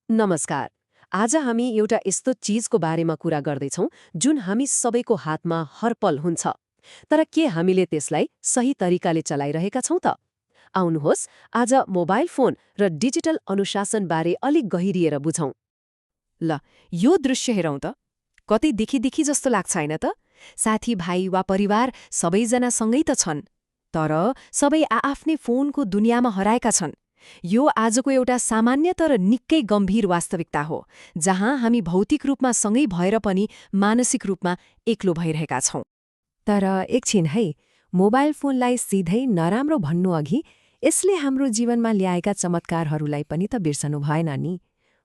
नमस्कार। आज हामी एउटा यस्तो चीजको बारेमा कुरा गर्दैछौं जुन हामी सबैको हातमा हरपल हुन्छ। तर के हामीले त्यसलाई सही तरिकाले चलाइरहेका छौं त? आउनुहोस् आज मोबाइल फोन र डिजिटल अनुशासन बारे अलिक गहिरिएर बुझौं। ल यो दृश्य हेरौँ त कतै देखी जस्तो लाग्छ हैन त साथीभाइ वा परिवार सबैजना सँगै त छन् तर सबै आआफ्नै फोनको दुनियाँमा हराएका छन्। यो आजको एउटा सामान्य तर निकै गम्भीर वास्तविकता हो जहाँ हामी भौतिक रूपमा सँगै भएर पनि मानसिक रूपमा एक्लो भइरहेका छौं। तर एकछिन है, मोबाइल फोनलाई सिधै नराम्रो भन्नु अघि यसले हाम्रो जीवनमा ल्याएका चमत्कारहरूलाई पनि त बिर्सनु भएन नि।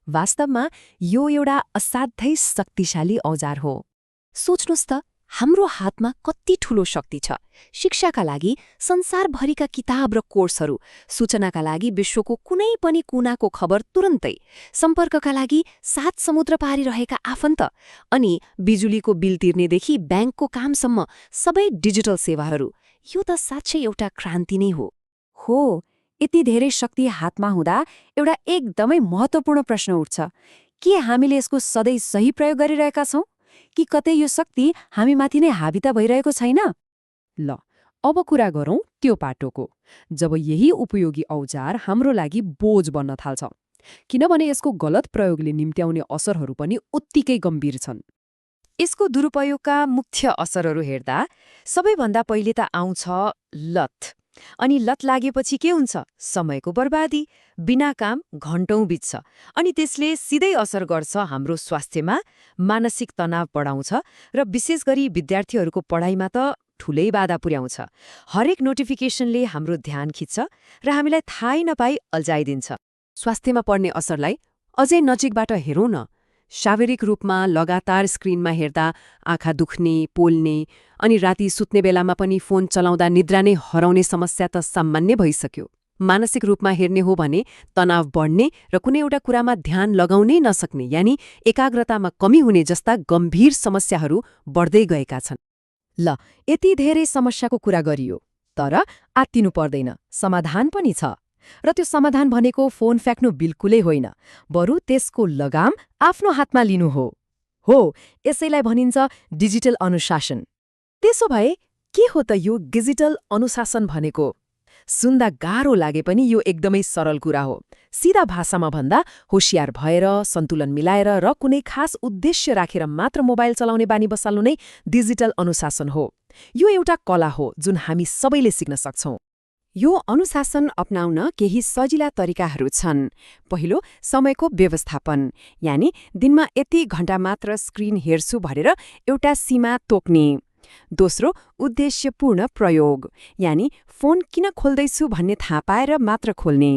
वास्तवमा यो एउटा असाध्यै शक्तिशाली औजार हो। सोच्नुस् त हाम्रो हातमा कति ठूलो शक्ति छ। शिक्षाका लागि संसारभरिका किताब र कोर्सहरू, सूचनाका लागि विश्वको कुनै पनि कुनाको खबर तुरन्तै, सम्पर्कका लागि 7 समुद्र पारी रहेका आफन्त, अनि बिजुलीको बिल तिर्नेदेखि ब्याङ्कको कामसम्म सबै डिजिटल सेवाहरू। यो त साँच्चै एउटा क्रान्ति नै हो। हो, यति धेरै शक्ति हातमा हुँदा एउटा एकदमै महत्त्वपूर्ण प्रश्न उठ्छ। के हामीले यसको सधैँ सही प्रयोग गरिरहेका छौं कि कतै यो शक्ति हामीमाथि नै हावी त भइरहेको छैन? ल अब कुरा गरौं त्यो पाटोको, जब यही उपयोगी औजार हाम्रो लागि बोझ बन्न थाल्छ। किनभने यसको गलत प्रयोगले निम्त्याउने असरहरू पनि उत्तिकै गम्भीर छन्। यसको दुरुपयोगका मुख्य असरहरू हेर्दा सबैभन्दा पहिले त आउँछ लत। अनि लत लागेपछि के हुन्छ? समयको बर्बादी, बिना काम घण्टौं बित्छ, अनि त्यसले सिधै असर गर्छ हाम्रो स्वास्थ्यमा, मानसिक तनाव बढाउँछ र विशेष गरी विद्यार्थीहरूको पढाइमा त ठूलै बाधा पुर्याउँछ। हरेक नोटिफिकेसनले हाम्रो ध्यान खिच्छ र हामीलाई थाहै नपाई अल्झाइदिन्छ। स्वास्थ्यमा पर्ने असरलाई अझै नजिकबाट हेरौं न। शारीरिक रूपमा लगातार स्क्रिनमा हेर्दा आँखा दुख्ने, पोल्ने अनि राति सुत्ने बेलामा पनि फोन चलाउँदा निद्रा नै हराउने समस्या त सामान्य भइसक्यो। मानसिक रूपमा हेर्ने हो भने तनाव बढ्ने र कुनै एउटा कुरामा ध्यान लगाउनै नसक्ने, यानि एकाग्रतामा कमी हुने जस्ता गम्भीर समस्याहरू बढ्दै गएका छन्। ल, यति धेरै समस्याको कुरा गरियो, तर आत्तिनु पर्दैन, समाधान पनि छ। र त्यो समाधान भनेको फोन फ्याँक्नु बिल्कुलै होइन, बरु त्यसको लगाम आफ्नो हातमा लिनु हो। यसैलाई भनिन्छ डिजिटल अनुशासन। त्यसो भए के हो त यो डिजिटल अनुशासन भनेको? सुन्दा गाह्रो लागे पनि यो एकदमै सरल कुरा हो। सिधा भाषामा भन्दा होशियार भएर, सन्तुलन मिलाएर र कुनै खास उद्देश्य राखेर मात्र मोबाइल चलाउने बानी बसाल्नु नै डिजिटल अनुशासन हो। यो एउटा कला हो जुन हामी सबैले सिक्न सक्छौं। यो अनुशासन अपनाउन केही सजिला तरिकाहरू छन्। पहिलो, समयको व्यवस्थापन, यानि दिनमा यति घण्टा मात्र स्क्रिन हेर्छु भनेर एउटा सीमा तोक्ने। दोस्रो, उद्देश्यपूर्ण प्रयोग, यानि फोन किन खोल्दैछु भन्ने थाहा पाएर मात्र खोल्ने।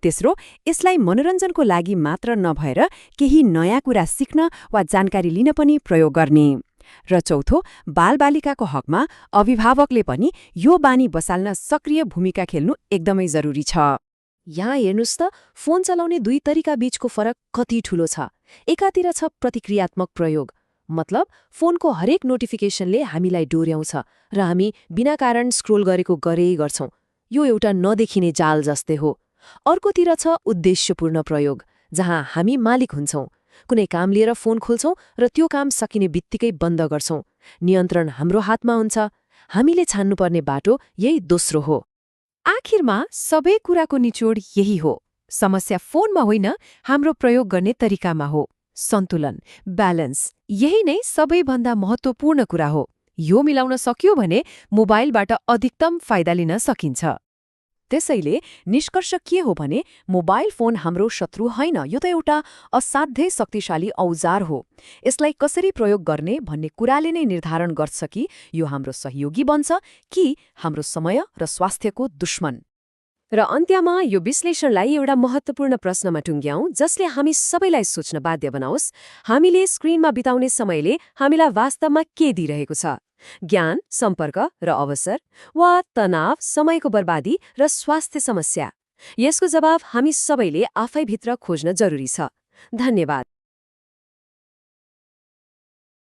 तेस्रो, यसलाई मनोरञ्जनको लागि मात्र नभएर केही नयाँ कुरा सिक्न वा जानकारी लिन पनि प्रयोग गर्ने। र चौथो, बालबालिकाको हकमा अभिभावकले पनि यो बानी बसाल्न सक्रिय भूमिका खेल्नु एकदमै जरुरी छ। यहाँ हेर्नुस् त, फोन चलाउने दुई तरिका बीचको फरक कति ठूलो छ। एकातिर छ प्रतिक्रियात्मक प्रयोग, मतलब फोनको हरेक नोटिफिकेसनले हामीलाई डोर्याउँछ र हामी बिना कारण स्क्रोल गरेकै गर्छौं। यो एउटा नदेखिने जाल जस्तै हो। अर्कोतिर छ उद्देश्यपूर्ण प्रयोग, जहाँ हामी मालिक हुन्छौं। कुनै काम लिएर फोन खोल्छौं र त्यो काम सकिने बित्तिकै बन्द गर्छौं। नियन्त्रण हाम्रो हातमा हुन्छ। हामीले छान्नुपर्ने बाटो यही दोस्रो हो। आखिरमा सबै कुराको निचोड यही हो। समस्या फोनमा होइन, हाम्रो प्रयोग गर्ने तरिकामा हो। सन्तुलन, ब्यालेन्स, यही नै सबैभन्दा महत्त्वपूर्ण कुरा हो। यो मिलाउन सकियो भने मोबाइलबाट अधिकतम फाइदा लिन सकिन्छ। त्यसैले निष्कर्ष के हो भने मोबाइल फोन हाम्रो शत्रु होइन, यो त एउटा असाध्यै शक्तिशाली औजार हो। यसलाई कसरी प्रयोग गर्ने भन्ने कुराले नै निर्धारण गर्छ कि यो हाम्रो सहयोगी बन्छ कि हाम्रो समय र स्वास्थ्यको दुश्मन। र अन्त्यमा यो विश्लेषणलाई एउटा महत्त्वपूर्ण प्रश्नमा टुङ्ग्याउँ जसले हामी सबैलाई सोच्न बाध्य बनाओस्। हामीले स्क्रिनमा बिताउने समयले हामीलाई वास्तवमा के दिइरहेको छ? ज्ञान, सम्पर्क र अवसर, वा तनाव, समयको बर्बादी र स्वास्थ्य समस्या? यसको जवाब हामी सबैले आफैभित्र खोज्न जरुरी छ। धन्यवाद।